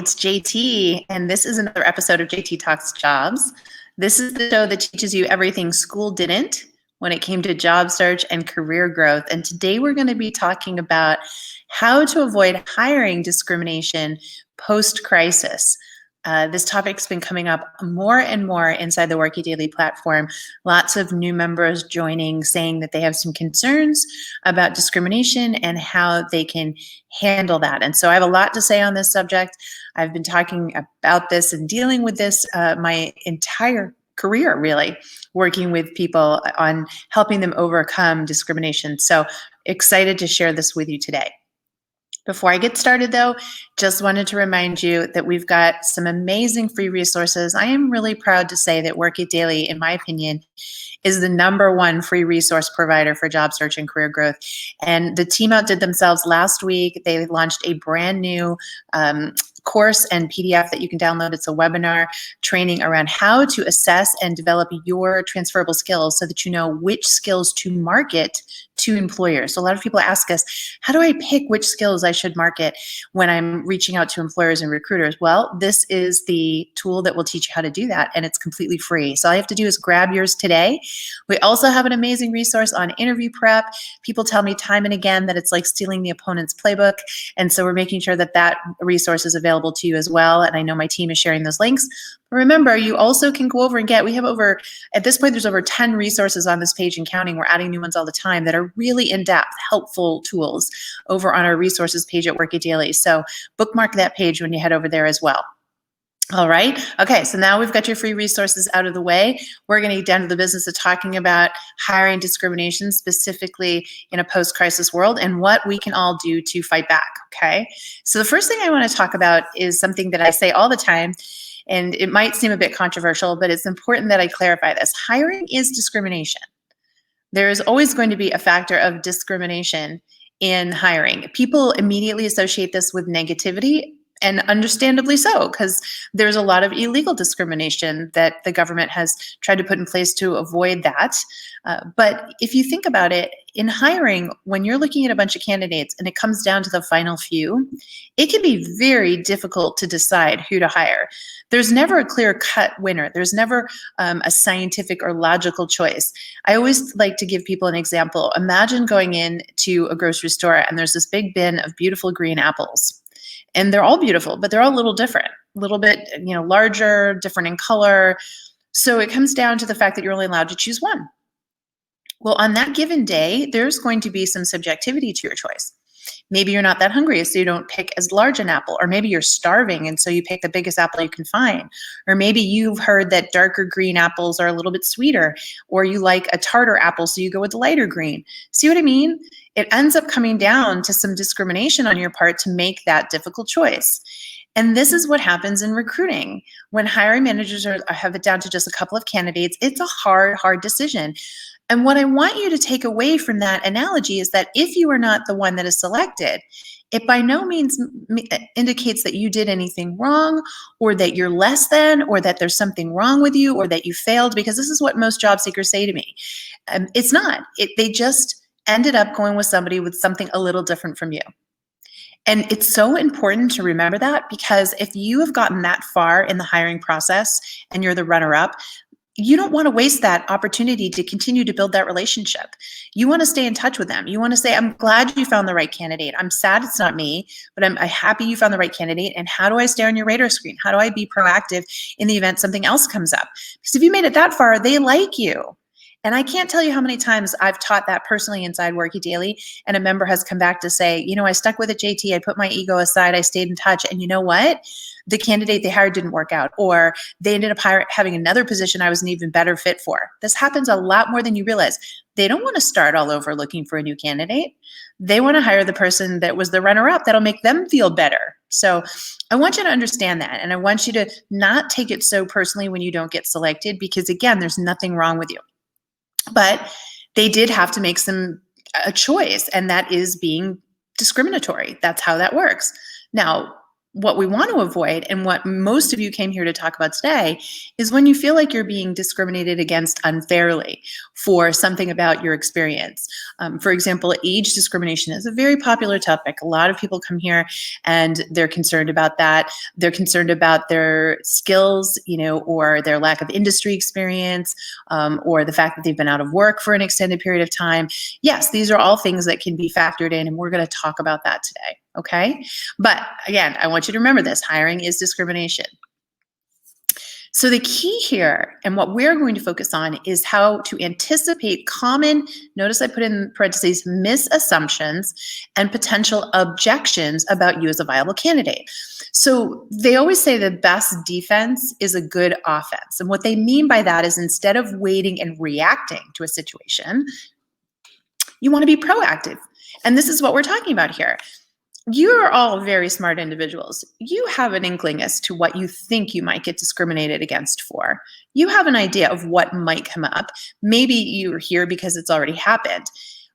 it's JT, and this is another episode of JT Talks Jobs. This is the show that teaches you everything school didn't when it came to job search and career growth. And today we're going to be talking about how to avoid hiring discrimination post-crisis. This topic's been coming up more and more inside the Worky Daily platform. Lots of new members joining, saying that they have some concerns about discrimination and how they can handle that. And so I have a lot to say on this subject. I've been talking about this and dealing with this my entire career, really, working with people on helping them overcome discrimination. So excited to share this with you today. Before I get started, though, just wanted to remind you that we've got some amazing free resources. I am really proud to say that Worky Daily, in my opinion, is the #1 free resource provider for job search and career growth. And the team outdid themselves last week. They launched a brand new course and PDF that you can download. It's a webinar training around how to assess and develop your transferable skills so that you know which skills to market to employers. So a lot of people ask us, how do I pick which skills I should market when I'm reaching out to employers and recruiters? Well, this is the tool that will teach you how to do that, and it's completely free. So all you have to do is grab yours today. We also have an amazing resource on interview prep. People tell me time and again that it's like stealing the opponent's playbook, and so we're making sure that that resource is available to you as well, and I know my team is sharing those links. Remember, you also can go over and we have over, at this point, there's over 10 resources on this page and counting. We're adding new ones all the time that are really in-depth, helpful tools over on our resources page at Worky Daily. So bookmark that page when you head over there as well. All right. Okay, so now we've got your free resources out of the way. We're going to get down to the business of talking about hiring discrimination, specifically in a post-crisis world, and what we can all do to fight back, okay? So the first thing I want to talk about is something that I say all the time, and it might seem a bit controversial, but it's important that I clarify this. Hiring is discrimination. There is always going to be a factor of discrimination in hiring. People immediately associate this with negativity, and understandably so, because there's a lot of illegal discrimination that the government has tried to put in place to avoid that. But if you think about it, in hiring, when you're looking at a bunch of candidates and it comes down to the final few, it can be very difficult to decide who to hire. There's never a clear-cut winner. There's never a scientific or logical choice. I always like to give people an example. Imagine going into a grocery store and there's this big bin of beautiful green apples. And they're all beautiful, but they're all a little different, a little bit, larger, different in color. So it comes down to the fact that you're only allowed to choose one. Well, on that given day, there's going to be some subjectivity to your choice. Maybe you're not that hungry, so you don't pick as large an apple, or maybe you're starving, and so you pick the biggest apple you can find. Or maybe you've heard that darker green apples are a little bit sweeter, or you like a tartar apple, so you go with the lighter green. See what I mean? It ends up coming down to some discrimination on your part to make that difficult choice. And this is what happens in recruiting. When hiring managers have it down to just a couple of candidates, it's a hard decision. And what I want you to take away from that analogy is that if you are not the one that is selected, it by no means indicates that you did anything wrong, or that you're less than, or that there's something wrong with you, or that you failed, because this is what most job seekers say to me. It's not. They just ended up going with somebody with something a little different from you. And it's so important to remember that, because if you have gotten that far in the hiring process and you're the runner-up, you don't want to waste that opportunity to continue to build that relationship. You want to stay in touch with them. You want to say, I'm glad you found the right candidate. I'm sad it's not me, but I'm happy you found the right candidate. And how do I stay on your radar screen? How do I be proactive in the event something else comes up? Because if you made it that far, they like you. And I can't tell you how many times I've taught that personally inside Worky Daily, and a member has come back to say, I stuck with it, JT. I put my ego aside. I stayed in touch. And you know what? The candidate they hired didn't work out, or they ended up having another position I was an even better fit for. This happens a lot more than you realize. They don't want to start all over looking for a new candidate. They want to hire the person that was the runner-up. That'll make them feel better. So I want you to understand that. And I want you to not take it so personally when you don't get selected, because again, there's nothing wrong with you. But they did have to make a choice, and that is being discriminatory. That's how that works. Now, what we want to avoid, and what most of you came here to talk about today, is when you feel like you're being discriminated against unfairly for something about your experience. For example, age discrimination is a very popular topic. A lot of people come here and they're concerned about that. They're concerned about their skills, or their lack of industry experience, or the fact that they've been out of work for an extended period of time. Yes, these are all things that can be factored in, and we're going to talk about that today. Okay. But again, I want you to remember this: hiring is discrimination. So the key here, and what we're going to focus on, is how to anticipate common, notice I put in parentheses, misassumptions and potential objections about you as a viable candidate. So they always say the best defense is a good offense. And what they mean by that is, instead of waiting and reacting to a situation, you want to be proactive. And this is what we're talking about here. You are all very smart individuals. You have an inkling as to what you think you might get discriminated against for. You have an idea of what might come up. Maybe you're here because it's already happened.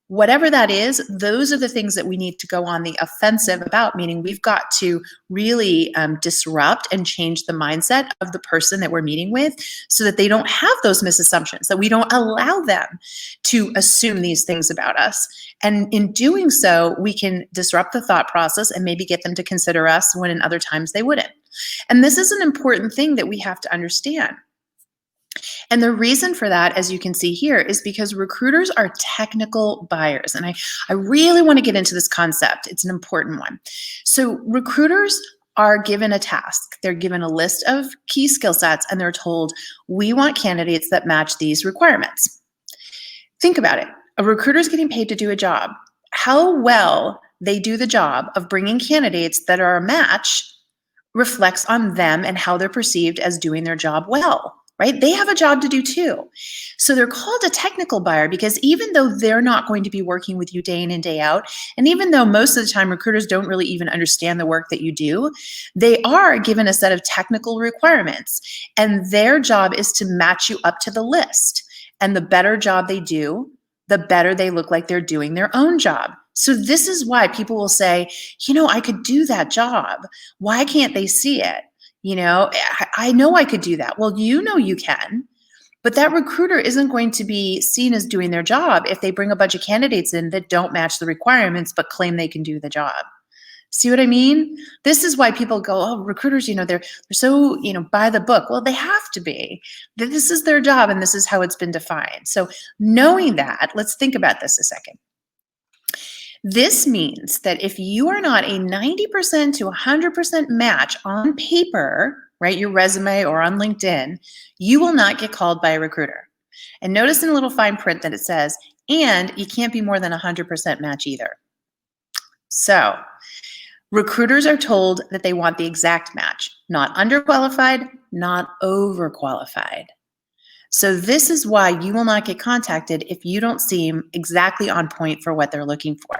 Whatever that is, those are the things that we need to go on the offensive about, meaning we've got to really disrupt and change the mindset of the person that we're meeting with, so that they don't have those misassumptions, that we don't allow them to assume these things about us. And in doing so, we can disrupt the thought process and maybe get them to consider us when in other times they wouldn't. And this is an important thing that we have to understand. And the reason for that, as you can see here, is because recruiters are technical buyers. And I really want to get into this concept. It's an important one. So recruiters are given a task. They're given a list of key skill sets, and they're told, we want candidates that match these requirements. Think about it. A recruiter is getting paid to do a job. How well they do the job of bringing candidates that are a match reflects on them and how they're perceived as doing their job well. Right? They have a job to do too. So they're called a technical buyer because even though they're not going to be working with you day in and day out, and even though most of the time recruiters don't really even understand the work that you do, they are given a set of technical requirements, and their job is to match you up to the list. And the better job they do, the better they look like they're doing their own job. So this is why people will say, I could do that job. Why can't they see it? I know I could do that. Well, you can, but that recruiter isn't going to be seen as doing their job if they bring a bunch of candidates in that don't match the requirements but claim they can do the job. See what I mean? This is why people go, oh, recruiters, they're so, by the book. Well, they have to be. This is their job, and this is how it's been defined. So knowing that, let's think about this a second. This means that if you are not a 90% to 100% match on paper, right, your resume or on LinkedIn, you will not get called by a recruiter. And notice in a little fine print that it says, and you can't be more than 100% match either. So recruiters are told that they want the exact match, not underqualified, not overqualified. So this is why you will not get contacted if you don't seem exactly on point for what they're looking for.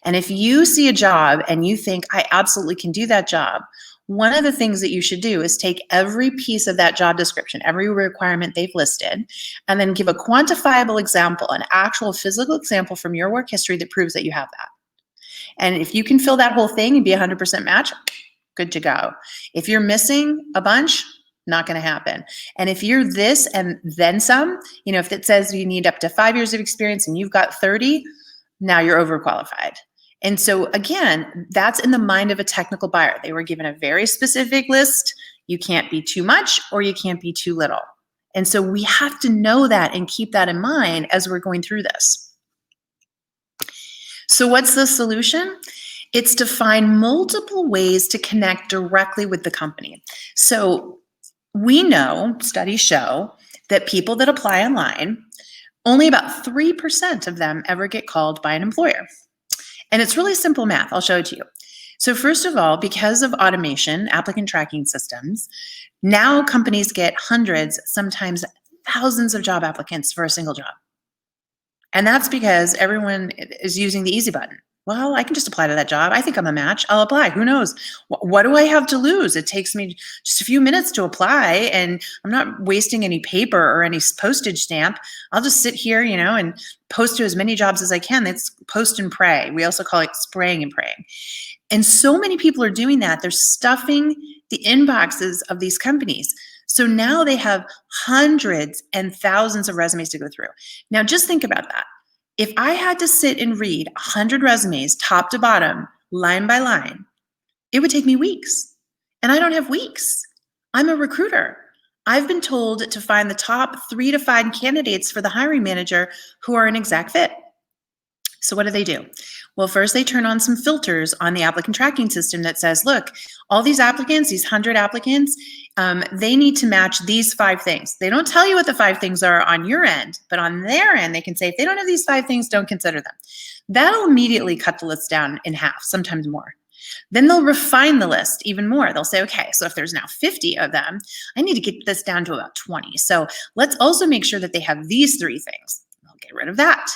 And if you see a job and you think, I absolutely can do that job, one of the things that you should do is take every piece of that job description, every requirement they've listed, and then give a quantifiable example, an actual physical example from your work history that proves that you have that. And if you can fill that whole thing and be 100% match, good to go. If you're missing a bunch, not going to happen. And if you're this and then some, if it says you need up to 5 years of experience and you've got 30, now you're overqualified. And so again, that's in the mind of a technical buyer. They were given a very specific list. You can't be too much or you can't be too little. And so we have to know that and keep that in mind as we're going through this. So what's the solution? It's to find multiple ways to connect directly with the company. So we know, studies show, that people that apply online, only about 3% of them ever get called by an employer. And it's really simple math. I'll show it to you. So first of all, because of automation, applicant tracking systems, now companies get hundreds, sometimes thousands of job applicants for a single job. And that's because everyone is using the easy button. Well, I can just apply to that job. I think I'm a match. I'll apply. Who knows? What do I have to lose? It takes me just a few minutes to apply, and I'm not wasting any paper or any postage stamp. I'll just sit here, and post to as many jobs as I can. That's post and pray. We also call it spraying and praying. And so many people are doing that. They're stuffing the inboxes of these companies. So now they have hundreds and thousands of resumes to go through. Now, just think about that. If I had to sit and read 100 resumes, top to bottom, line by line, it would take me weeks. And I don't have weeks. I'm a recruiter. I've been told to find the top 3 to 5 candidates for the hiring manager who are an exact fit. So what do? Well, first they turn on some filters on the applicant tracking system that says, look, all these applicants, these 100 applicants, they need to match these 5 things. They don't tell you what the 5 things are on your end, but on their end, they can say, if they don't have these 5 things, don't consider them. That'll immediately cut the list down in half, sometimes more. Then they'll refine the list even more. They'll say, okay, so if there's now 50 of them, I need to get this down to about 20. So let's also make sure that they have these 3 things. I'll get rid of that.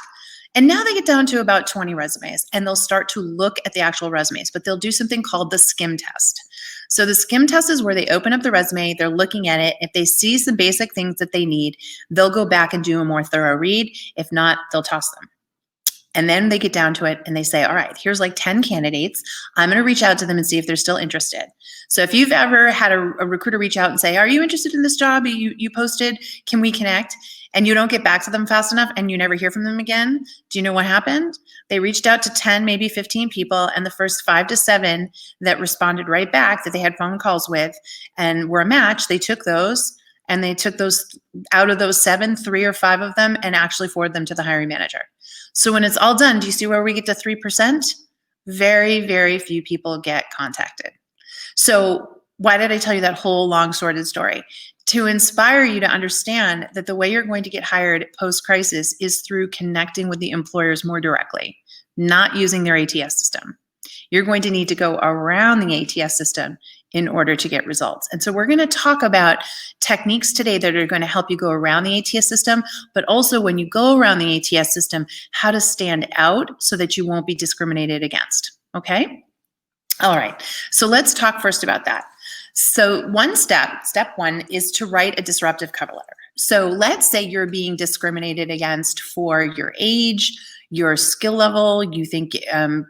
And now they get down to about 20 resumes, and they'll start to look at the actual resumes, but they'll do something called the skim test. So the skim test is where they open up the resume, they're looking at it. If they see some basic things that they need, they'll go back and do a more thorough read. If not, they'll toss them. And then they get down to it and they say, all right, here's like 10 candidates. I'm going to reach out to them and see if they're still interested. So if you've ever had a recruiter reach out and say, are you interested in this job you posted? Can we connect? And you don't get back to them fast enough and you never hear from them again, do you know what happened? They reached out to 10, maybe 15 people, and the first 5 to 7 that responded right back that they had phone calls with and were a match, they took those and they took those out of those 7, 3 or 5 of them and actually forwarded them to the hiring manager. So when it's all done, do you see where we get to 3%? Very, very few people get contacted. So why did I tell you that whole long sordid story? To inspire you to understand that the way you're going to get hired post-crisis is through connecting with the employers more directly, not using their ATS system. You're going to need to go around the ATS system in order to get results. And so we're going to talk about techniques today that are going to help you go around the ATS system, but also when you go around the ATS system, how to stand out so that you won't be discriminated against. Okay? All right. So let's talk first about that. So step one is to write a disruptive cover letter. So let's say you're being discriminated against for your age, your skill level, you think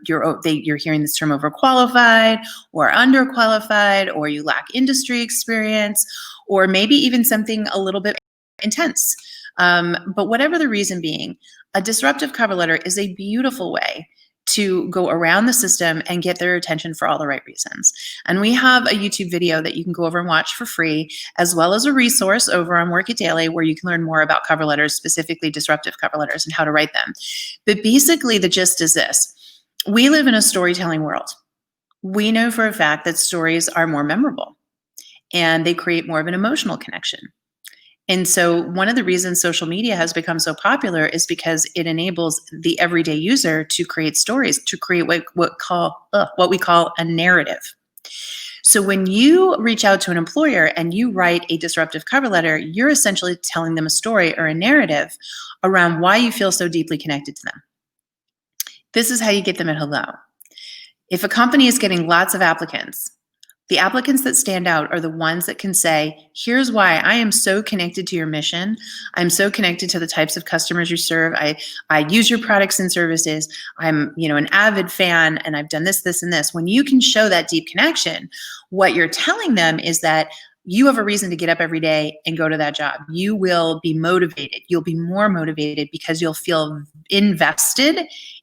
you're hearing this term overqualified or underqualified, or you lack industry experience, or maybe even something a little bit intense. But whatever the reason being, a disruptive cover letter is a beautiful way to go around the system and get their attention for all the right reasons. And we have a YouTube video that you can go over and watch for free, as well as a resource over on Work It Daily where you can learn more about cover letters, specifically disruptive cover letters and how to write them. But basically the gist is this: we live in a storytelling world. We know for a fact that stories are more memorable and they create more of an emotional connection. And so one of the reasons social media has become so popular is because it enables the everyday user to create stories, to create what we call a narrative. So when you reach out to an employer and you write a disruptive cover letter, you're essentially telling them a story or a narrative around why you feel so deeply connected to them. This is how you get them at hello. If a company is getting lots of applicants, the applicants that stand out are the ones that can say, here's why I am so connected to your mission. I'm so connected to the types of customers you serve. I use your products and services. I'm, an avid fan, and I've done this, this, and this. When you can show that deep connection, what you're telling them is that you have a reason to get up every day and go to that job. You will be motivated. You'll be more motivated because you'll feel invested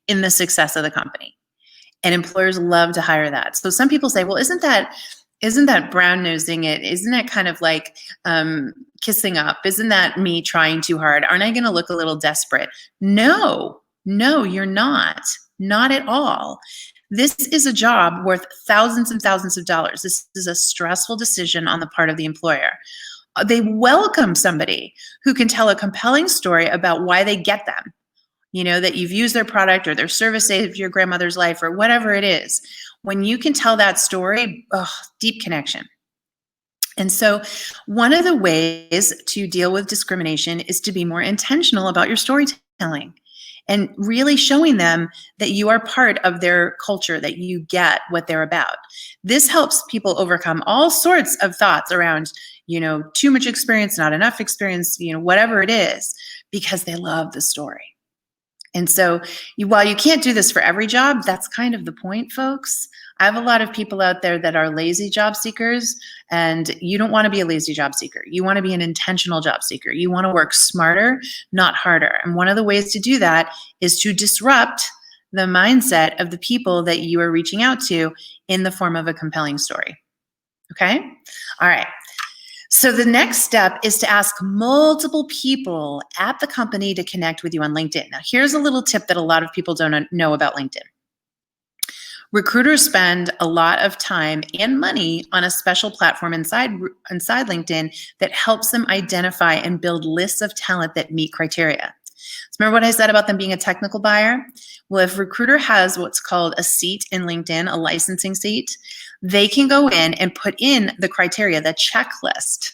in the success of the company. And employers love to hire that. So some people say, well, isn't that brown nosing it? Isn't that kind of like kissing up? Isn't that me trying too hard? Aren't I going to look a little desperate? No, you're not. Not at all. This is a job worth thousands and thousands of dollars. This is a stressful decision on the part of the employer. They welcome somebody who can tell a compelling story about why they get them. That you've used their product or their service saved your grandmother's life or whatever it is. When you can tell that story, deep connection. And so one of the ways to deal with discrimination is to be more intentional about your storytelling and really showing them that you are part of their culture, that you get what they're about. This helps people overcome all sorts of thoughts around, too much experience, not enough experience, whatever it is, because they love the story. And so while you can't do this for every job, that's kind of the point, folks. I have a lot of people out there that are lazy job seekers, and you don't want to be a lazy job seeker. You want to be an intentional job seeker. You want to work smarter, not harder. And one of the ways to do that is to disrupt the mindset of the people that you are reaching out to in the form of a compelling story. Okay? All right. So the next step is to ask multiple people at the company to connect with you on LinkedIn. Now, here's a little tip that a lot of people don't know about LinkedIn. Recruiters spend a lot of time and money on a special platform inside LinkedIn that helps them identify and build lists of talent that meet criteria. So remember what I said about them being a technical buyer? Well, if a recruiter has what's called a seat in LinkedIn, a licensing seat, they can go in and put in the criteria, the checklist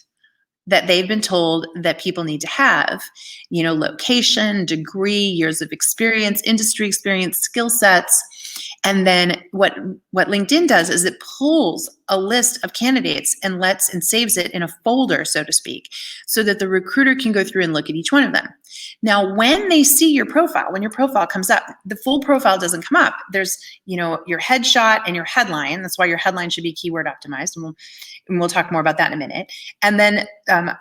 that they've been told that people need to have, location, degree, years of experience, industry experience, skill sets. And then what LinkedIn does is it pulls a list of candidates and saves it in a folder, so to speak, so that the recruiter can go through and look at each one of them. Now, when they see your profile, when your profile comes up, the full profile doesn't come up. There's, your headshot and your headline. That's why your headline should be keyword optimized. And we'll talk more about that in a minute. And then a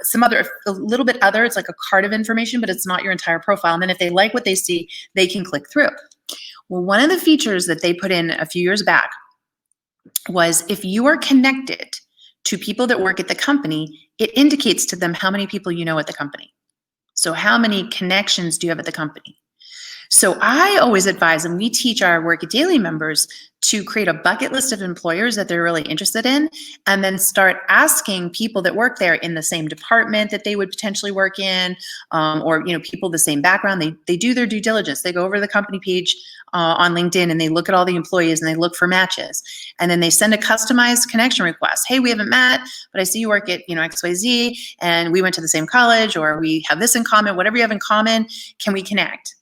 little bit other, it's like a card of information, but it's not your entire profile. And then if they like what they see, they can click through. Well, one of the features that they put in a few years back was if you are connected to people that work at the company, it indicates to them how many people you know at the company. So how many connections do you have at the company? So I always advise, and we teach our Work It Daily members to create a bucket list of employers that they're really interested in, and then start asking people that work there in the same department that they would potentially work in, or people the same background. They do their due diligence. They go over to the company page on LinkedIn and they look at all the employees and they look for matches, and then they send a customized connection request. Hey, we haven't met, but I see you work at XYZ, and we went to the same college, or we have this in common. Whatever you have in common, can we connect?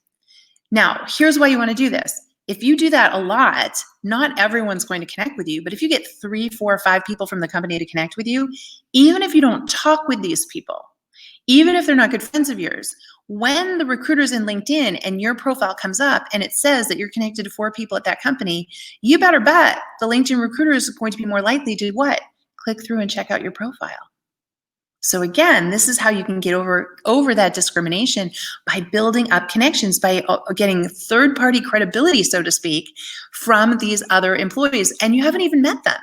Now, here's why you want to do this. If you do that a lot, not everyone's going to connect with you, but if you get 3, 4, 5 people from the company to connect with you, even if you don't talk with these people, even if they're not good friends of yours, when the recruiter's in LinkedIn and your profile comes up and it says that you're connected to 4 people at that company, you better bet the LinkedIn recruiter is going to be more likely to what? Click through and check out your profile. So again, this is how you can get over that discrimination, by building up connections, by getting third-party credibility, so to speak, from these other employees, and you haven't even met them.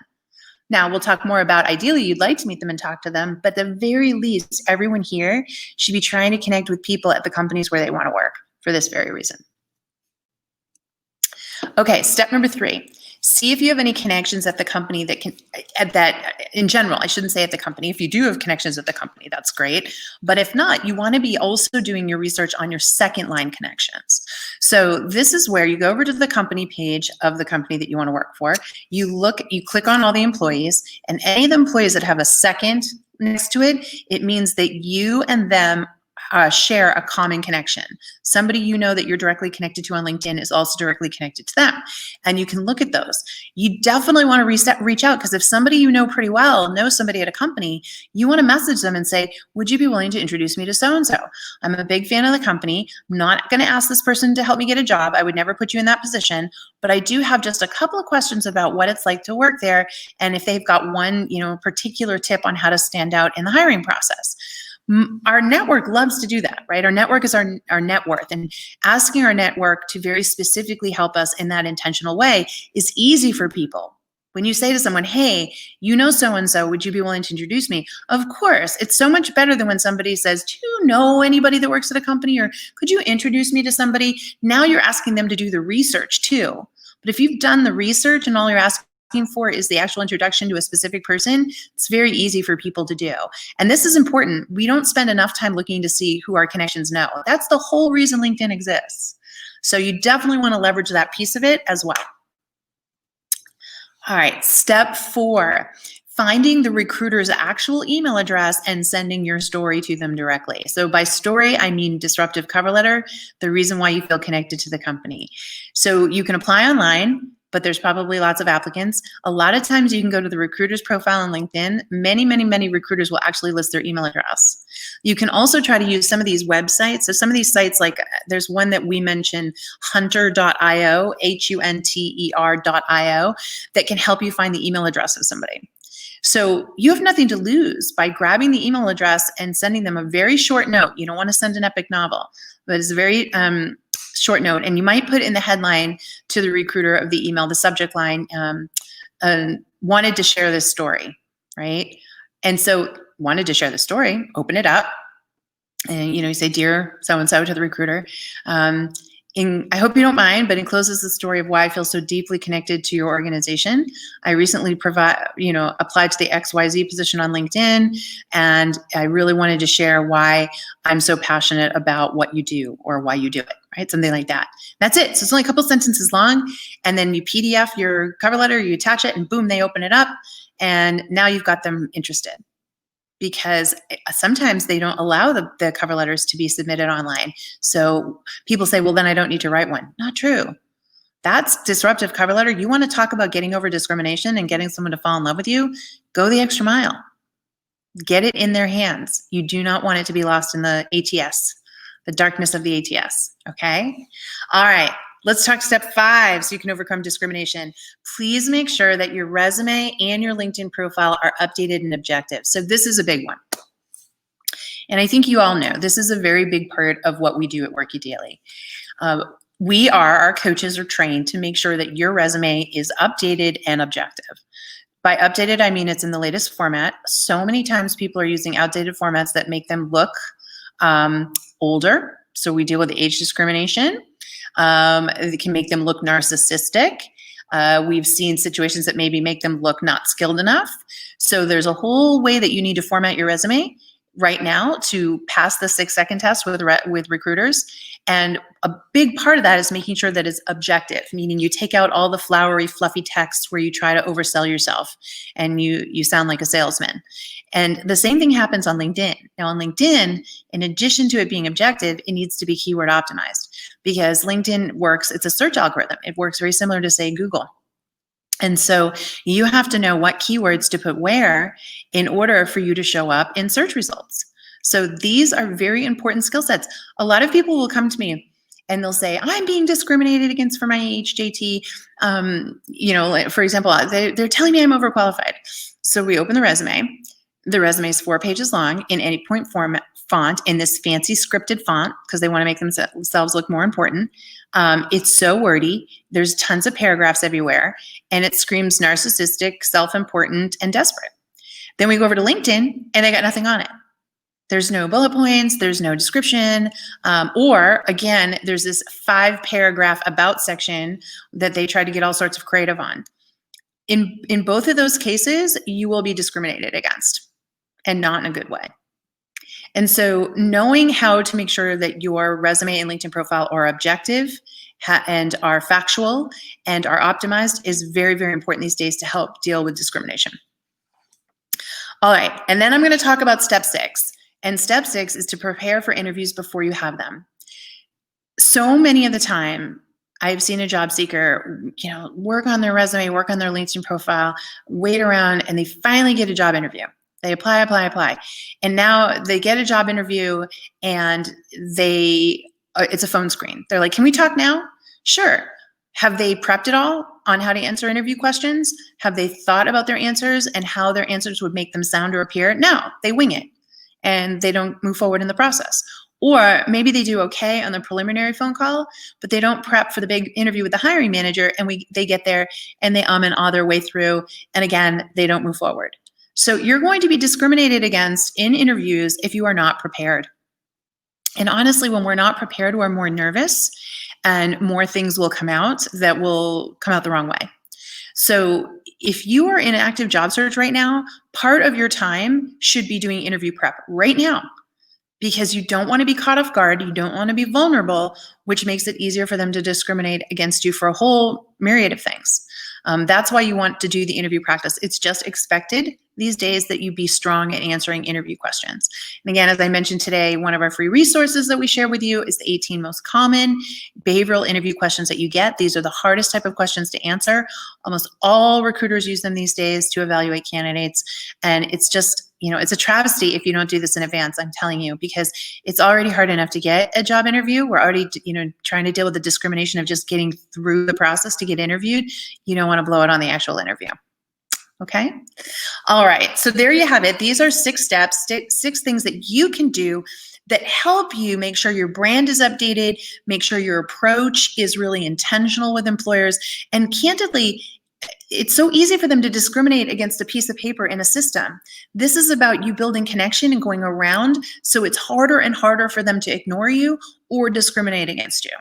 Now, we'll talk more about ideally you'd like to meet them and talk to them, but at the very least, everyone here should be trying to connect with people at the companies where they want to work for this very reason. Okay, step number 3. See if you have any connections at the company that in general, I shouldn't say at the company. If you do have connections at the company, that's great. But if not, you want to be also doing your research on your second line connections. So this is where you go over to the company page of the company that you want to work for. You click on all the employees, and any of the employees that have a second next to it, it means that you and them share a common connection. Somebody that you're directly connected to on LinkedIn is also directly connected to them. And you can look at those. You definitely want to reach out, because if somebody you know pretty well knows somebody at a company, you want to message them and say, would you be willing to introduce me to so-and-so? I'm a big fan of the company. I'm not going to ask this person to help me get a job. I would never put you in that position, but I do have just a couple of questions about what it's like to work there, and if they've got one particular tip on how to stand out in the hiring process. Our network loves to do that, right? Our network is our net worth, and asking our network to very specifically help us in that intentional way is easy for people. When you say to someone, hey, so-and-so, would you be willing to introduce me? Of course, it's so much better than when somebody says, do you know anybody that works at a company, or could you introduce me to somebody? Now you're asking them to do the research too. But if you've done the research and all you're asking for is the actual introduction to a specific person, it's very easy for people to do. And this is important. We don't spend enough time looking to see who our connections know. That's the whole reason LinkedIn exists. So you definitely want to leverage that piece of it as well. All right, step 4, finding the recruiter's actual email address and sending your story to them directly. So by story, I mean disruptive cover letter, the reason why you feel connected to the company. So you can apply online, but there's probably lots of applicants. A lot of times you can go to the recruiter's profile on LinkedIn. Many recruiters will actually list their email address. You can also try to use some of these websites. So some of these sites, like there's one that we mentioned, hunter.io, hunter.io, that can help you find the email address of somebody. So you have nothing to lose by grabbing the email address and sending them a very short note. You don't want to send an epic novel, but it's a very short note. And you might put in the headline to the recruiter of the email, the subject line, wanted to share this story, right? And so wanted to share the story, open it up, and you say, "Dear so-and-so," to the recruiter. I hope you don't mind, but encloses the story of why I feel so deeply connected to your organization. I recently applied to the XYZ position on LinkedIn, and I really wanted to share why I'm so passionate about what you do or why you do it, right? Something like that. That's it. So it's only a couple sentences long, and then you PDF your cover letter, you attach it, and boom, they open it up, and now you've got them interested. Because sometimes they don't allow the cover letters to be submitted online. So people say, well, then I don't need to write one. Not true. That's disruptive cover letter. You want to talk about getting over discrimination and getting someone to fall in love with you? Go the extra mile. Get it in their hands. You do not want it to be lost in the ATS, the darkness of the ATS, okay? All right. Let's talk step 5 so you can overcome discrimination. Please make sure that your resume and your LinkedIn profile are updated and objective. So this is a big one. And I think you all know this is a very big part of what we do at Worky Daily. Our coaches are trained to make sure that your resume is updated and objective. By updated, I mean it's in the latest format. So many times people are using outdated formats that make them look older. So we deal with age discrimination. It can make them look narcissistic. We've seen situations that maybe make them look not skilled enough. So there's a whole way that you need to format your resume right now to pass the 6-second test with recruiters. And a big part of that is making sure that it's objective, meaning you take out all the flowery, fluffy text where you try to oversell yourself and you sound like a salesman. And the same thing happens on LinkedIn. Now on LinkedIn, in addition to it being objective, it needs to be keyword optimized because LinkedIn works, it's a search algorithm. It works very similar to, say, Google. And so you have to know what keywords to put where in order for you to show up in search results. So these are very important skill sets. A lot of people will come to me and they'll say, I'm being discriminated against for my age, JT. For example, they're telling me I'm overqualified. So we open the resume. The resume is 4 pages long in any point format font in this fancy scripted font because they want to make themselves look more important. It's so wordy. There's tons of paragraphs everywhere, and it screams narcissistic, self-important, and desperate. Then we go over to LinkedIn, and they got nothing on it. There's no bullet points, there's no description, or again, there's this 5-paragraph about section that they try to get all sorts of creative on. In both of those cases, you will be discriminated against, and not in a good way. And so knowing how to make sure that your resume and LinkedIn profile are objective and are factual and are optimized is very, very important these days to help deal with discrimination. All right, and then I'm going to talk about step 6. And step 6 is to prepare for interviews before you have them. So many of the time, I've seen a job seeker, work on their resume, work on their LinkedIn profile, wait around, and they finally get a job interview. They apply. And now they get a job interview and it's a phone screen. They're like, can we talk now? Sure. Have they prepped it all on how to answer interview questions? Have they thought about their answers and how their answers would make them sound or appear? No, they wing it and they don't move forward in the process. Or maybe they do okay on the preliminary phone call, but they don't prep for the big interview with the hiring manager, and they get there and they and ah their way through, and again, they don't move forward. So you're going to be discriminated against in interviews if you are not prepared. And honestly, when we're not prepared, we're more nervous and more things will come out that will come out the wrong way. So if you are in an active job search right now, part of your time should be doing interview prep right now because you don't want to be caught off guard. You don't want to be vulnerable, which makes it easier for them to discriminate against you for a whole myriad of things. That's why you want to do the interview practice. It's just expected these days that you be strong at answering interview questions. And again, as I mentioned today, one of our free resources that we share with you is the 18 most common behavioral interview questions that you get. These are the hardest type of questions to answer. Almost all recruiters use them these days to evaluate candidates. And it's just, it's a travesty if you don't do this in advance, I'm telling you, because it's already hard enough to get a job interview. We're already, trying to deal with the discrimination of just getting through the process to get interviewed. You don't want to blow it on the actual interview. Okay. All right. So there you have it. These are 6 steps, 6 things that you can do that help you make sure your brand is updated, make sure your approach is really intentional with employers. And candidly, it's so easy for them to discriminate against a piece of paper in a system. This is about you building connection and going around, so it's harder and harder for them to ignore you or discriminate against you,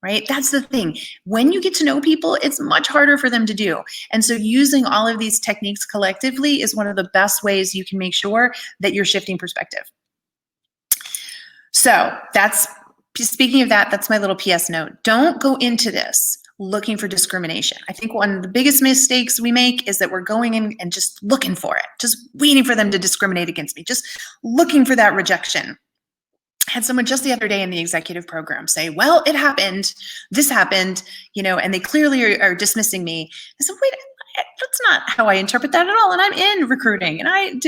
right? That's the thing. When you get to know people, it's much harder for them to do. And so using all of these techniques collectively is one of the best ways you can make sure that you're shifting perspective. So speaking of that, that's my little PS note. Don't go into this looking for discrimination. I think one of the biggest mistakes we make is that we're going in and just looking for it, just waiting for them to discriminate against me, just looking for that rejection. I had someone just the other day in the executive program say, well, it happened, this happened, and they clearly are dismissing me. I said, wait, that's not how I interpret that at all. And I'm in recruiting and I've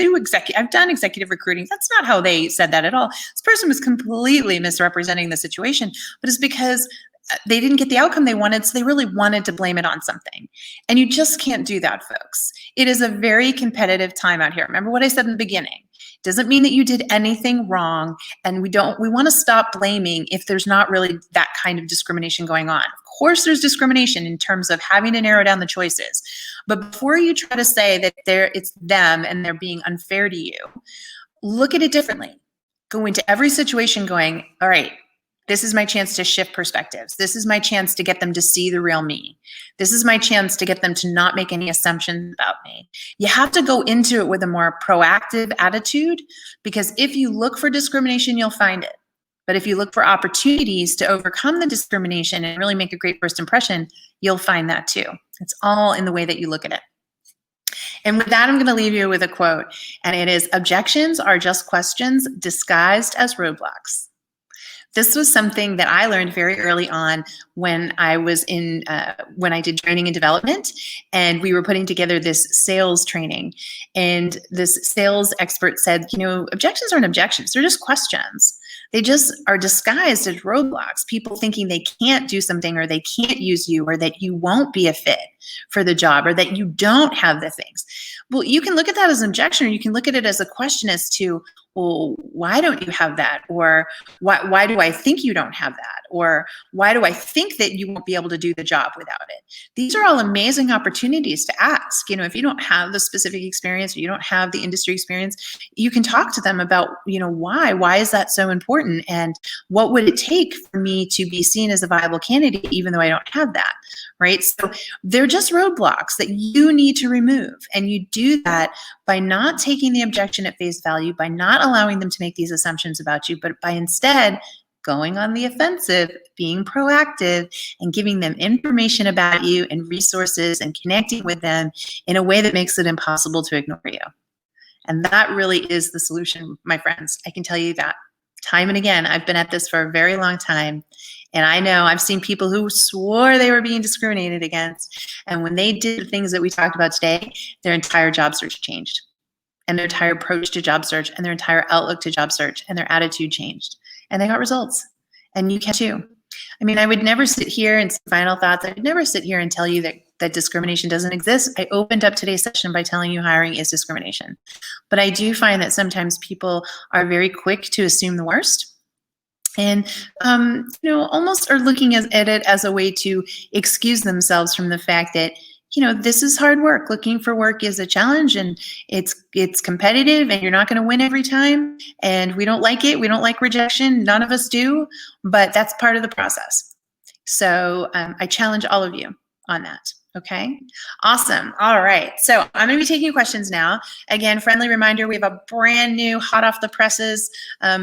done executive recruiting. That's not how they said that at all. This person was completely misrepresenting the situation, but it's because they didn't get the outcome they wanted, so they really wanted to blame it on something. And you just can't do that, folks. It is a very competitive time out here. Remember what I said in the beginning. Doesn't mean that you did anything wrong, and we want to stop blaming if there's not really that kind of discrimination going on. Of course, there's discrimination in terms of having to narrow down the choices. But before you try to say that it's them and they're being unfair to you, look at it differently. Go into every situation going, all right, this is my chance to shift perspectives. This is my chance to get them to see the real me. This is my chance to get them to not make any assumptions about me. You have to go into it with a more proactive attitude, because if you look for discrimination, you'll find it. But if you look for opportunities to overcome the discrimination and really make a great first impression, you'll find that too. It's all in the way that you look at it. And with that, I'm going to leave you with a quote, and it is, "Objections are just questions disguised as roadblocks." This was something that I learned very early on when I was when I did training and development, and we were putting together this sales training. And this sales expert said, objections aren't objections, they're just questions. They just are disguised as roadblocks, people thinking they can't do something, or they can't use you, or that you won't be a fit for the job, or that you don't have the things. Well, you can look at that as an objection, or you can look at it as a question as to, well, why don't you have that? Or why do I think you don't have that? Or why do I think that you won't be able to do the job without it? These are all amazing opportunities to ask. If you don't have the specific experience, or you don't have the industry experience, you can talk to them about, why is that so important? And what would it take for me to be seen as a viable candidate, even though I don't have that, right? So they're just roadblocks that you need to remove. And you do that by not taking the objection at face value, by not allowing them to make these assumptions about you, but by instead going on the offensive, being proactive, and giving them information about you and resources, and connecting with them in a way that makes it impossible to ignore you. And that really is the solution, my friends. I can tell you that time and again. I've been at this for a very long time. And I know I've seen people who swore they were being discriminated against. And when they did the things that we talked about today, their entire job search changed. And their entire approach to job search, and their entire outlook to job search, and their attitude changed. And they got results. And you can too. I would never sit here, and some final thoughts, I would never sit here and tell you that discrimination doesn't exist. I opened up today's session by telling you hiring is discrimination. But I do find that sometimes people are very quick to assume the worst. And, almost are looking at it as a way to excuse themselves from the fact that, this is hard work. Looking for work is a challenge, and it's competitive, and you're not going to win every time. And we don't like it. We don't like rejection. None of us do, but that's part of the process. So I challenge all of you on that. Okay, awesome. All right, so I'm going to be taking questions now. Again, friendly reminder, we have a brand new hot off the presses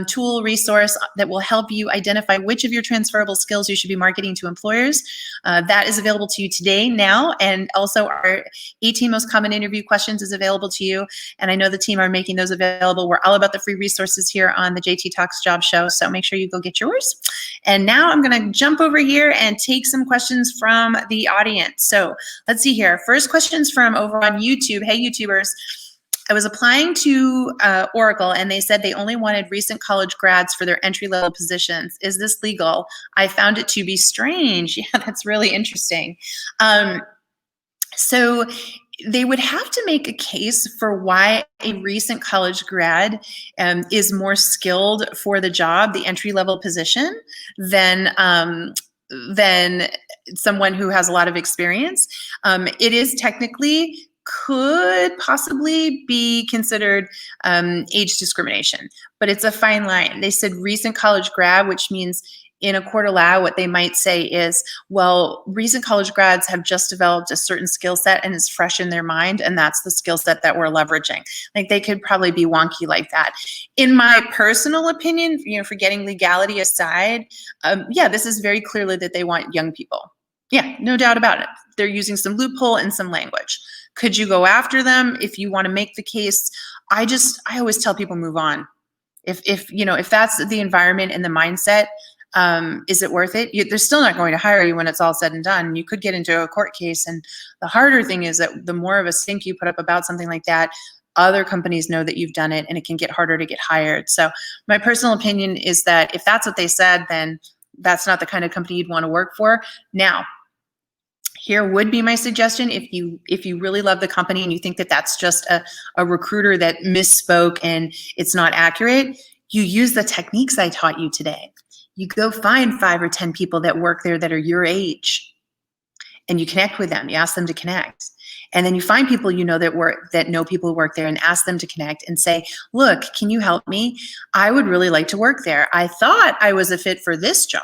tool resource that will help you identify which of your transferable skills you should be marketing to employers. That is available to you today, now, and also our 18 most common interview questions is available to you. And I know the team are making those available. We're all about the free resources here on the JT Talks Job Show, so make sure you go get yours. And now I'm going to jump over here and take some questions from the audience. So let's see here. First question's from over on YouTube. Hey, YouTubers. I was applying to Oracle and they said they only wanted recent college grads for their entry-level positions. Is this legal? I found it to be strange. Yeah, that's really interesting. So they would have to make a case for why a recent college grad is more skilled for the job, the entry-level position, than someone who has a lot of experience. It is technically, could possibly be considered age discrimination, but it's a fine line. They said recent college grad, which means in a court of law, what they might say is, well, recent college grads have just developed a certain skill set and it's fresh in their mind, and that's the skill set that we're leveraging. Like, they could probably be wonky like that. In my personal opinion, forgetting legality aside, yeah, this is very clearly that they want young people. Yeah, no doubt about it. They're using some loophole and some language. Could you go after them if you want to make the case? I always tell people move on. If that's the environment and the mindset, is it worth it? They're still not going to hire you when it's all said and done. You could get into a court case, and the harder thing is that the more of a stink you put up about something like that, other companies know that you've done it, and it can get harder to get hired. So my personal opinion is that if that's what they said, then that's not the kind of company you'd want to work for. Now, here would be my suggestion. If you really love the company and you think that that's just a recruiter that misspoke and it's not accurate, you use the techniques I taught you today. You go find 5 or 10 people that work there that are your age, and you connect with them. You ask them to connect. And then you find people that know people who work there, and ask them to connect and say, look, can you help me? I would really like to work there. I thought I was a fit for this job,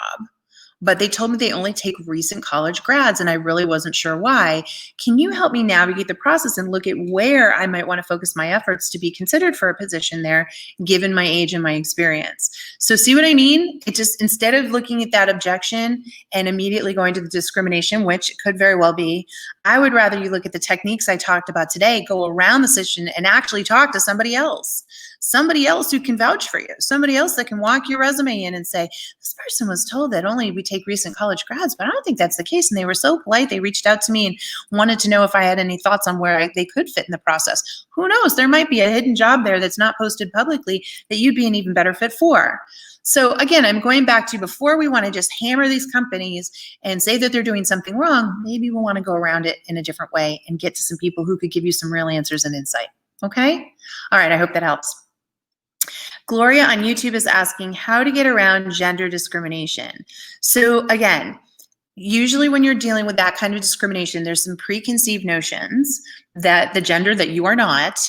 but they told me they only take recent college grads, and I really wasn't sure why. Can you help me navigate the process and look at where I might want to focus my efforts to be considered for a position there, given my age and my experience? So see what I mean? It just, instead of looking at that objection and immediately going to the discrimination, which it could very well be, I would rather you look at the techniques I talked about today, go around the situation and actually talk to somebody else who can vouch for you, somebody else that can walk your resume in and say, this person was told that only we take recent college grads, but I don't think that's the case. And they were so polite. They reached out to me and wanted to know if I had any thoughts on where they could fit in the process. Who knows? There might be a hidden job there that's not posted publicly that you'd be an even better fit for. So again, I'm going back to, before we want to just hammer these companies and say that they're doing something wrong, maybe we'll want to go around it in a different way and get to some people who could give you some real answers and insight. Okay? All right, I hope that helps. Gloria on YouTube is asking how to get around gender discrimination. So again, usually when you're dealing with that kind of discrimination, there's some preconceived notions that the gender that you are not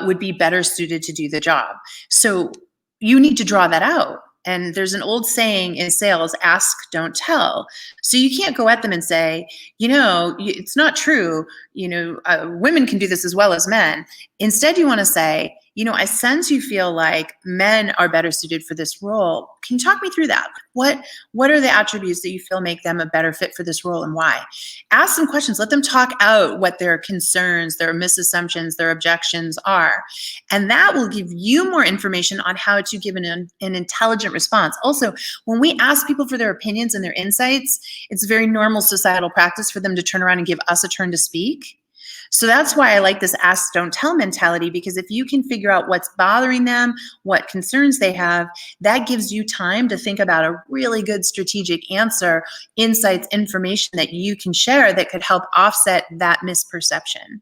would be better suited to do the job. So you need to draw that out. And there's an old saying in sales, ask, don't tell. So you can't go at them and say, it's not true. Women can do this as well as men. Instead, you want to say, I sense you feel like men are better suited for this role. Can you talk me through that? What are the attributes that you feel make them a better fit for this role, and why? Ask them questions. Let them talk out what their concerns, their misassumptions, their objections are. And that will give you more information on how to give an intelligent response. Also, when we ask people for their opinions and their insights, it's very normal societal practice for them to turn around and give us a turn to speak. So that's why I like this ask, don't tell mentality, because if you can figure out what's bothering them, what concerns they have, that gives you time to think about a really good strategic answer, insights, information that you can share that could help offset that misperception.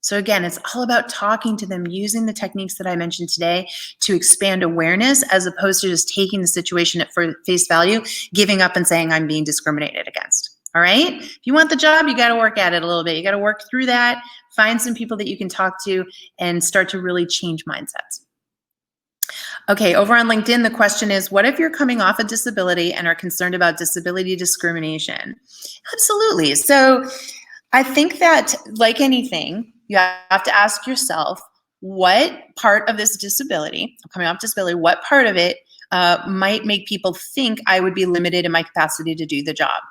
So again, it's all about talking to them, using the techniques that I mentioned today to expand awareness, as opposed to just taking the situation at face value, giving up and saying, I'm being discriminated against. All right. If you want the job, you got to work at it a little bit. You got to work through that, find some people that you can talk to, and start to really change mindsets. Okay, over on LinkedIn, the question is, what if you're coming off a disability and are concerned about disability discrimination? Absolutely. So I think that, like anything, you have to ask yourself, what part of this disability, coming off disability, what part of it might make people think I would be limited in my capacity to do the job?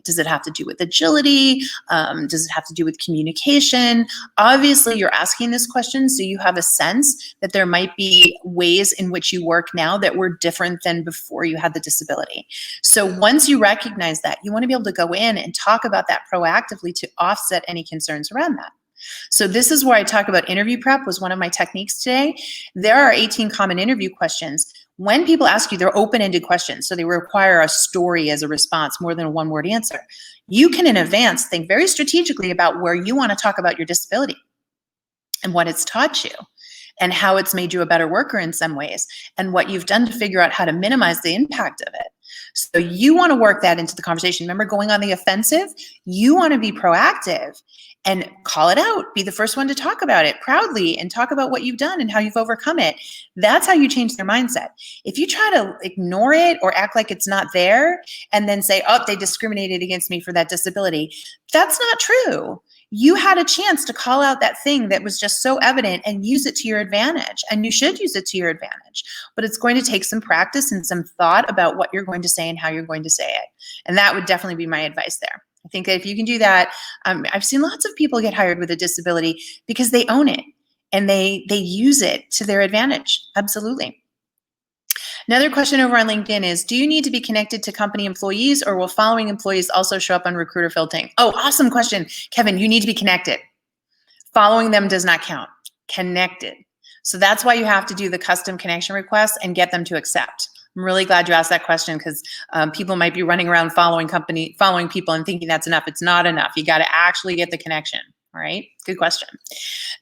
Does it have to do with agility? Does it have to do with communication? Obviously, you're asking this question so you have a sense that there might be ways in which you work now that were different than before you had the disability. So once you recognize that, you want to be able to go in and talk about that proactively to offset any concerns around that. So this is where I talk about interview prep was one of my techniques today. There are 18 common interview questions. When people ask you, they're open-ended questions, so they require a story as a response, more than a one-word answer. You can, in advance, think very strategically about where you want to talk about your disability and what it's taught you and how it's made you a better worker in some ways and what you've done to figure out how to minimize the impact of it. So you want to work that into the conversation. Remember, going on the offensive, you want to be proactive and call it out. Be the first one to talk about it proudly and talk about what you've done and how you've overcome it. That's how you change their mindset. If you try to ignore it or act like it's not there and then say, oh, they discriminated against me for that disability, that's not true. You had a chance to call out that thing that was just so evident and use it to your advantage. And you should use it to your advantage. But it's going to take some practice and some thought about what you're going to say and how you're going to say it. And that would definitely be my advice there. I think that if you can do that, I've seen lots of people get hired with a disability because they own it and they use it to their advantage. Absolutely. Another question over on LinkedIn is, do you need to be connected to company employees, or will following employees also show up on recruiter filtering? Oh, awesome question. Kevin, you need to be connected. Following them does not count. Connected. So that's why you have to do the custom connection requests and get them to accept. I'm really glad you asked that question, because people might be running around following people and thinking that's enough. It's not enough. You got to actually get the connection. All right, good question.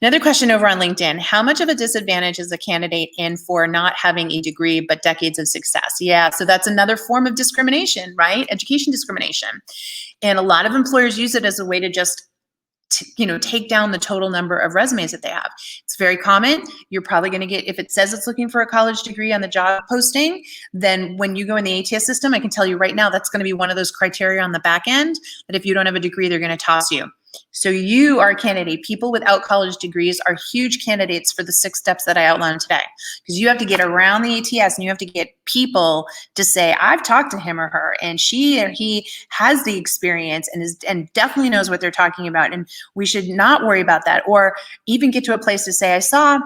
Another question over on LinkedIn: how much of a disadvantage is a candidate in for not having a degree but decades of success? Yeah, so that's another form of discrimination, right? Education discrimination. And a lot of employers use it as a way to just take down the total number of resumes that they have. It's very common. You're probably going to get, if it says it's looking for a college degree on the job posting, then when you go in the ATS system, I can tell you right now, that's going to be one of those criteria on the back end, that if you don't have a degree, they're going to toss you. So you are a candidate. People without college degrees are huge candidates for the 6 steps that I outlined today, because you have to get around the ATS and you have to get people to say, I've talked to him or her and she or he has the experience and definitely knows what they're talking about, and we should not worry about that. Or even get to a place to say, I saw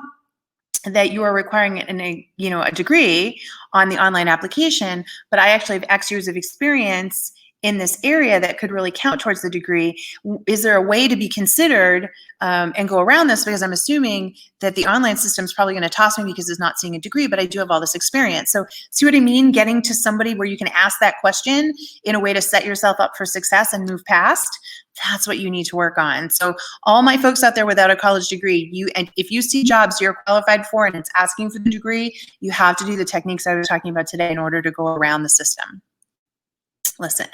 that you are requiring a degree on the online application, but I actually have X years of experience in this area that could really count towards the degree. Is there a way to be considered and go around this? Because I'm assuming that the online system is probably going to toss me because it's not seeing a degree, but I do have all this experience. So see what I mean? Getting to somebody where you can ask that question in a way to set yourself up for success and move past. That's what you need to work on. So all my folks out there without a college degree, and if you see jobs you're qualified for and it's asking for the degree, you have to do the techniques I was talking about today in order to go around the system. Listen.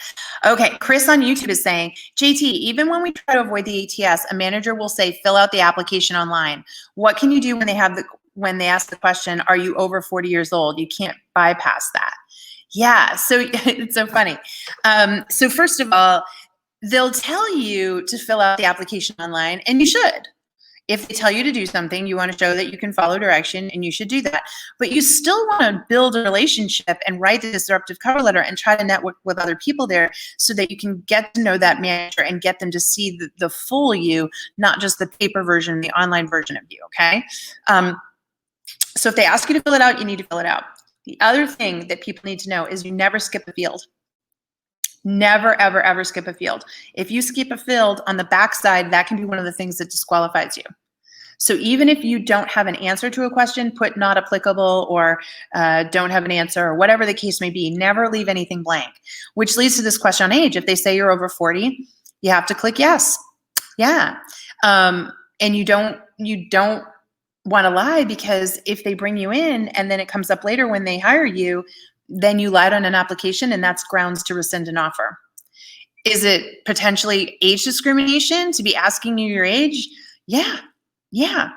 Okay, Chris on YouTube is saying, JT, even when we try to avoid the ATS, a manager will say, fill out the application online. What can you do when they ask the question, are you over 40 years old? You can't bypass that. Yeah, so it's so funny. So first of all, they'll tell you to fill out the application online, and you should. If they tell you to do something, you want to show that you can follow direction, and you should do that. But you still want to build a relationship and write the disruptive cover letter and try to network with other people there so that you can get to know that manager and get them to see the full you, not just the paper version, the online version of you, okay? So if they ask you to fill it out, you need to fill it out. The other thing that people need to know is you never skip a field. Never, ever, ever skip a field. If you skip a field on the backside, that can be one of the things that disqualifies you. So even if you don't have an answer to a question, put not applicable or don't have an answer or whatever the case may be. Never leave anything blank, which leads to this question on age. If they say you're over 40, you have to click yes. Yeah. And you don't want to lie, because if they bring you in and then it comes up later when they hire you, then you lied on an application, and that's grounds to rescind an offer. Is it potentially age discrimination to be asking you your age? Yeah.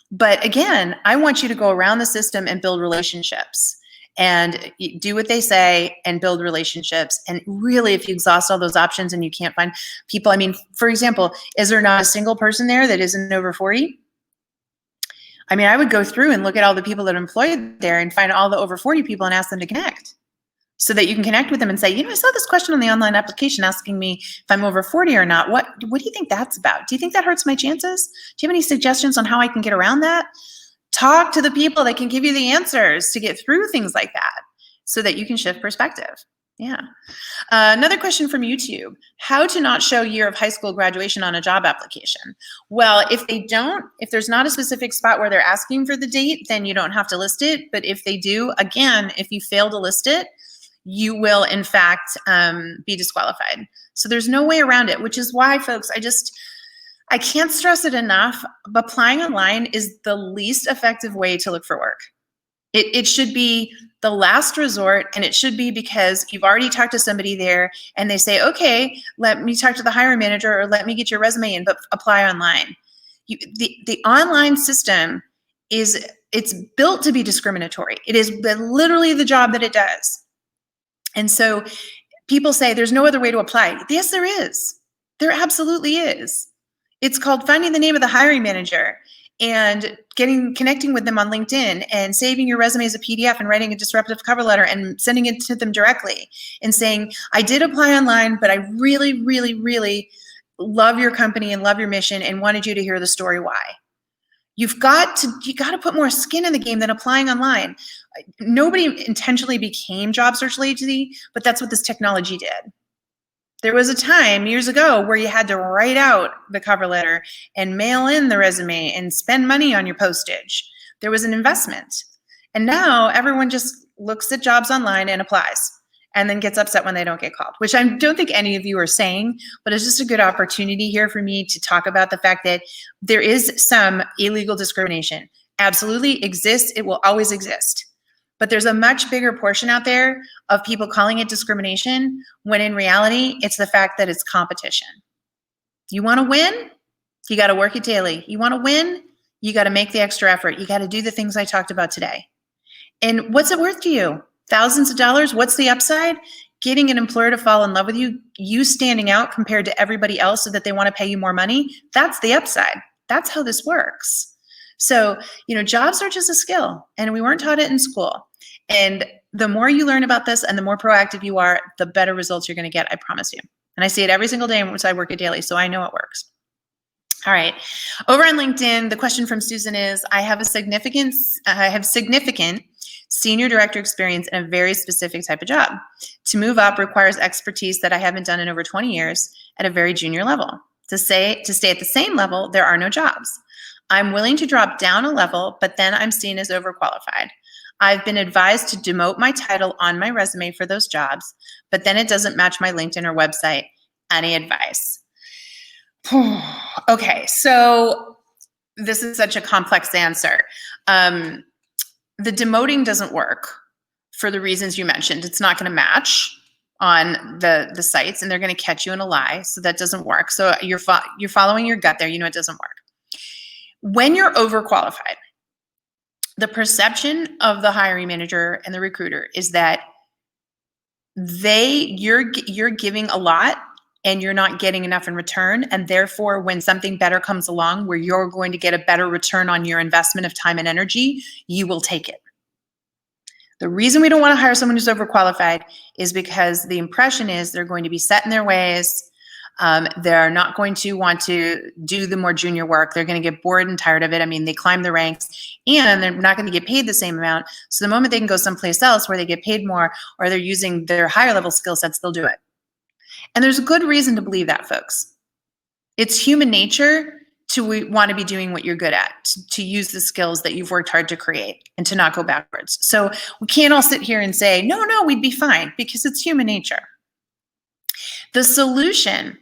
But again, I want you to go around the system and build relationships and do what they say and build relationships. And really, if you exhaust all those options and you can't find people, I mean, for example, is there not a single person there that isn't over 40? I mean, I would go through and look at all the people that are employed there and find all the over 40 people and ask them to connect, so that you can connect with them and say, I saw this question on the online application asking me if I'm over 40 or not. What do you think that's about? Do you think that hurts my chances? Do you have any suggestions on how I can get around that? Talk to the people that can give you the answers to get through things like that, so that you can shift perspective. Yeah. Another question from YouTube: how to not show year of high school graduation on a job application? Well, if there's not a specific spot where they're asking for the date, then you don't have to list it. But if they do, again, if you fail to list it, you will in fact be disqualified. So there's no way around it, which is why, folks, I can't stress it enough. Applying online is the least effective way to look for work. It should be the last resort, and it should be because you've already talked to somebody there and they say, okay, let me talk to the hiring manager, or let me get your resume in, but apply online. The online system it's built to be discriminatory. It is literally the job that it does. And so people say there's no other way to apply. Yes, there is. There absolutely is. It's called finding the name of the hiring manager and connecting with them on LinkedIn and saving your resume as a PDF and writing a disruptive cover letter and sending it to them directly and saying, I did apply online, but I really, really, really love your company and love your mission and wanted you to hear the story why. You got to put more skin in the game than applying online. Nobody intentionally became job search lazy, but that's what this technology did. There was a time years ago where you had to write out the cover letter and mail in the resume and spend money on your postage. There was an investment. And now everyone just looks at jobs online and applies, and then gets upset when they don't get called, which I don't think any of you are saying, but it's just a good opportunity here for me to talk about the fact that there is some illegal discrimination. Absolutely exists. It will always exist. But there's a much bigger portion out there of people calling it discrimination, when in reality, it's the fact that it's competition. You want to win? You got to work it daily. You want to win? You got to make the extra effort. You got to do the things I talked about today. And what's it worth to you? Thousands of dollars? What's the upside? Getting an employer to fall in love with you, you standing out compared to everybody else so that they want to pay you more money. That's the upside. That's how this works. So, job search is a skill, and we weren't taught it in school. And the more you learn about this and the more proactive you are, the better results you're going to get, I promise you. And I see it every single day once I work it daily, so I know it works. All right. Over on LinkedIn, the question from Susan is, I have significant senior director experience in a very specific type of job. To move up requires expertise that I haven't done in over 20 years at a very junior level. To stay at the same level, there are no jobs. I'm willing to drop down a level, but then I'm seen as overqualified. I've been advised to demote my title on my resume for those jobs, but then it doesn't match my LinkedIn or website. Any advice? Okay, so this is such a complex answer. The demoting doesn't work for the reasons you mentioned. It's not going to match on the sites, and they're going to catch you in a lie, so that doesn't work. So you're following your gut there. It doesn't work. When you're overqualified, the perception of the hiring manager and the recruiter is that you're giving a lot and you're not getting enough in return. And therefore, when something better comes along where you're going to get a better return on your investment of time and energy, you will take it. The reason we don't want to hire someone who's overqualified is because the impression is they're going to be set in their ways. They're not going to want to do the more junior work. They're going to get bored and tired of it. I mean, they climb the ranks and they're not going to get paid the same amount. So the moment they can go someplace else where they get paid more, or they're using their higher level skill sets, they'll do it. And there's a good reason to believe that, folks. It's human nature to want to be doing what you're good at, to use the skills that you've worked hard to create and to not go backwards. So we can't all sit here and say, no, we'd be fine, because it's human nature. The solution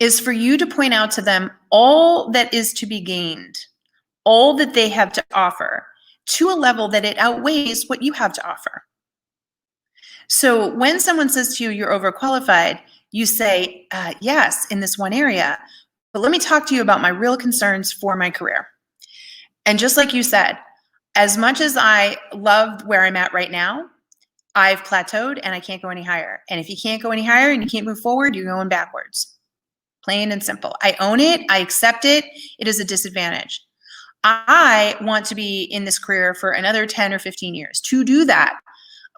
is for you to point out to them all that is to be gained, all that they have to offer, to a level that it outweighs what you have to offer. So when someone says to you, you're overqualified, you say, yes, in this one area, but let me talk to you about my real concerns for my career. And just like you said, as much as I love where I'm at right now, I've plateaued and I can't go any higher. And if you can't go any higher and you can't move forward, you're going backwards. Plain and simple. I own it. I accept it. It is a disadvantage. I want to be in this career for another 10 or 15 years. To do that,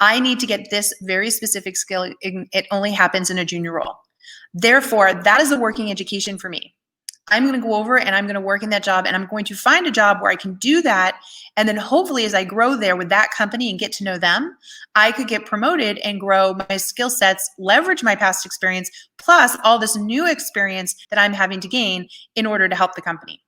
I need to get this very specific skill. It only happens in a junior role. Therefore, that is a working education for me. I'm going to go over and I'm going to work in that job, and I'm going to find a job where I can do that. And then hopefully as I grow there with that company and get to know them, I could get promoted and grow my skill sets, leverage my past experience, plus all this new experience that I'm having to gain in order to help the company.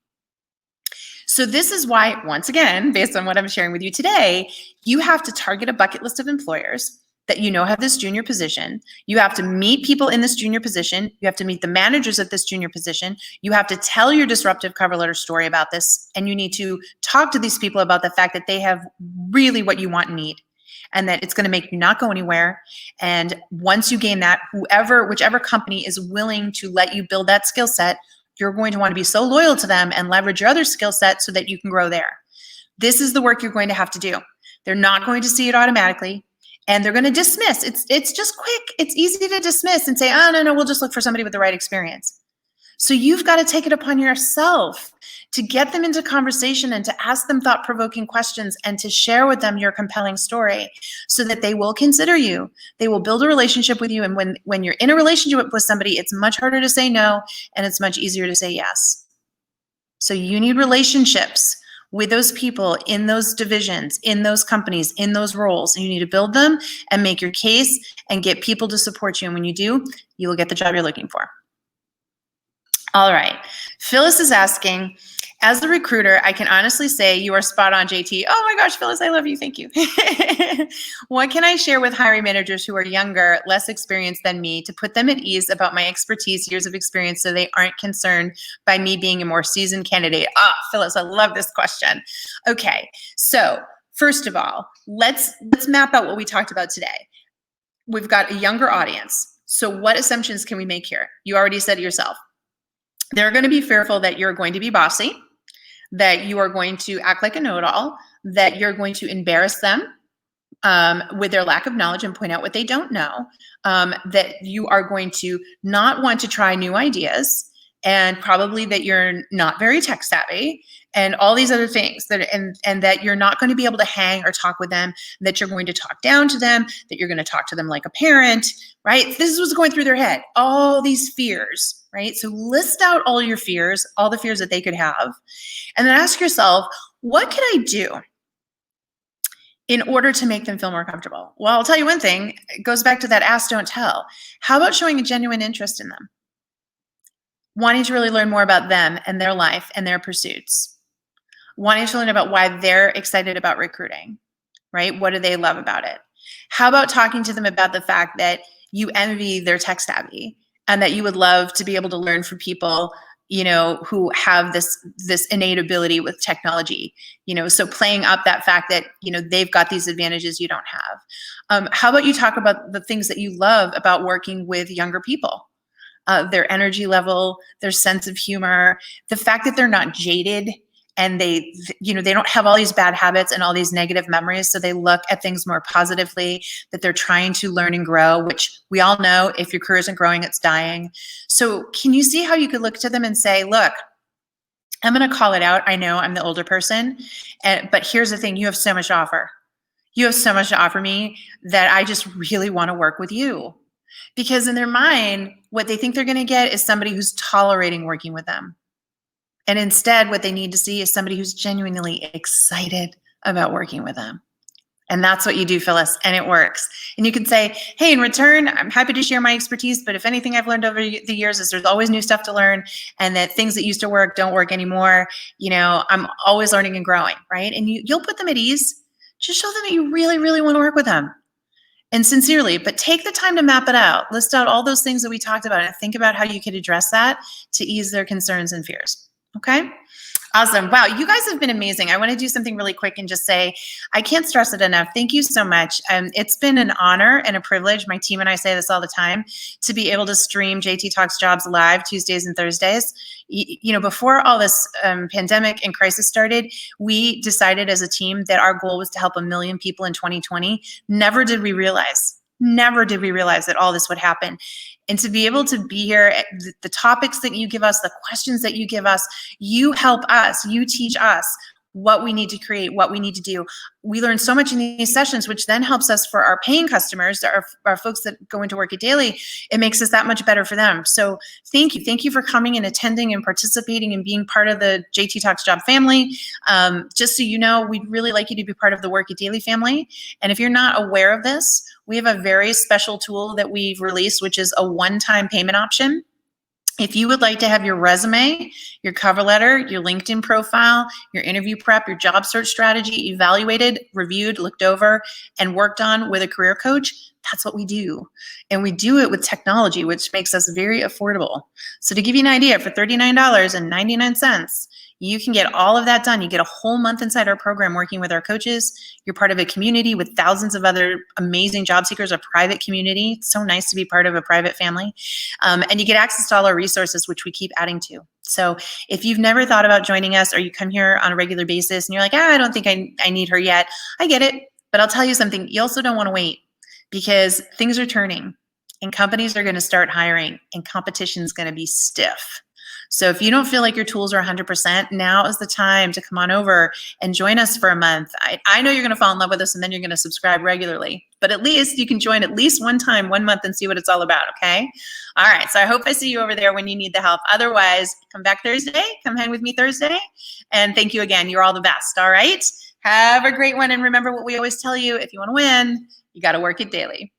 So this is why, once again, based on what I'm sharing with you today, you have to target a bucket list of employers that you know have this junior position. You have to meet people in this junior position. You have to meet the managers of this junior position. You have to tell your disruptive cover letter story about this, and you need to talk to these people about the fact that they have really what you want and need, and that it's going to make you not go anywhere. And once you gain that, whichever company is willing to let you build that skill set, you're going to want to be so loyal to them and leverage your other skill set so that you can grow there. This is the work you're going to have to do. They're not going to see it automatically, and they're going to dismiss. It's just quick. It's easy to dismiss and say, oh, no, we'll just look for somebody with the right experience. So you've got to take it upon yourself to get them into conversation and to ask them thought-provoking questions and to share with them your compelling story so that they will consider you. They will build a relationship with you. And when you're in a relationship with somebody, it's much harder to say no, and it's much easier to say yes. So you need relationships with those people in those divisions, in those companies, in those roles. And you need to build them and make your case and get people to support you. And when you do, you will get the job you're looking for. All right. Phyllis is asking, as a recruiter, I can honestly say you are spot on, JT. Oh my gosh, Phyllis, I love you. Thank you. What can I share with hiring managers who are younger, less experienced than me to put them at ease about my expertise, years of experience, so they aren't concerned by me being a more seasoned candidate? Phyllis, I love this question. Okay, so first of all, let's map out what we talked about today. We've got a younger audience. So what assumptions can we make here? You already said it yourself. They're going to be fearful that you're going to be bossy, that you are going to act like a know-it-all, that you're going to embarrass them with their lack of knowledge and point out what they don't know, that you are going to not want to try new ideas, and probably that you're not very tech savvy, and all these other things, and that you're not going to be able to hang or talk with them, that you're going to talk down to them, that you're going to talk to them like a parent, right? This is what's going through their head, all these fears, right? So list out all your fears, all the fears that they could have, and then ask yourself, what can I do in order to make them feel more comfortable? Well, I'll tell you one thing, it goes back to that ask, don't tell. How about showing a genuine interest in them? Wanting to really learn more about them and their life and their pursuits. Wanting to learn about why they're excited about recruiting, right? What do they love about it? How about talking to them about the fact that you envy their tech savvy and that you would love to be able to learn from people, who have this innate ability with technology, so playing up that fact that, they've got these advantages you don't have. How about you talk about the things that you love about working with younger people? Their energy level, their sense of humor, the fact that they're not jaded and they don't have all these bad habits and all these negative memories. So they look at things more positively, that they're trying to learn and grow, which we all know if your career isn't growing, it's dying. So can you see how you could look to them and say, look, I'm going to call it out. I know I'm the older person, but here's the thing. You have so much to offer. You have so much to offer me that I just really want to work with you. Because in their mind, what they think they're going to get is somebody who's tolerating working with them. And instead, what they need to see is somebody who's genuinely excited about working with them. And that's what you do, Phyllis, and it works. And you can say, hey, in return, I'm happy to share my expertise, but if anything I've learned over the years is there's always new stuff to learn, and that things that used to work don't work anymore. I'm always learning and growing, right? And you'll put them at ease. Just show them that you really, really want to work with them. And sincerely, but take the time to map it out. List out all those things that we talked about and think about how you could address that to ease their concerns and fears. Okay. Awesome. Wow. You guys have been amazing. I want to do something really quick and just say, I can't stress it enough. Thank you so much. It's been an honor and a privilege. My team and I say this all the time, to be able to stream JT Talks Jobs live Tuesdays and Thursdays. Before all this pandemic and crisis started, we decided as a team that our goal was to help 1 million people in 2020. Never did we realize that all this would happen. And to be able to be here, the topics that you give us, the questions that you give us, you help us, you teach us what we need to create, what we need to do. We learn so much in these sessions, which then helps us for our paying customers, our folks that go into Work It Daily. It makes us that much better for them. So thank you. Thank you for coming and attending and participating and being part of the JT Talks Job family. Just so you know, we'd really like you to be part of the Work It Daily family. And if you're not aware of this, we have a very special tool that we've released, which is a one-time payment option. If you would like to have your resume, your cover letter, your LinkedIn profile, your interview prep, your job search strategy evaluated, reviewed, looked over, and worked on with a career coach, that's what we do. And we do it with technology, which makes us very affordable. So to give you an idea, for $39.99, you can get all of that done. You get a whole month inside our program working with our coaches. You're part of a community with thousands of other amazing job seekers, a private community. It's so nice to be part of a private family. And you get access to all our resources, which we keep adding to. So if you've never thought about joining us, or you come here on a regular basis and you're like, I don't think I need her yet, I get it. But I'll tell you something, you also don't want to wait, because things are turning and companies are going to start hiring and competition is going to be stiff. So if you don't feel like your tools are 100%, now is the time to come on over and join us for a month. I know you're going to fall in love with us and then you're going to subscribe regularly, but at least you can join at least one time, 1 month, and see what it's all about, okay? All right, so I hope I see you over there when you need the help. Otherwise, come back Thursday, come hang with me Thursday, and thank you again. You're all the best, all right? Have a great one, and remember what we always tell you, if you want to win, you got to work it daily.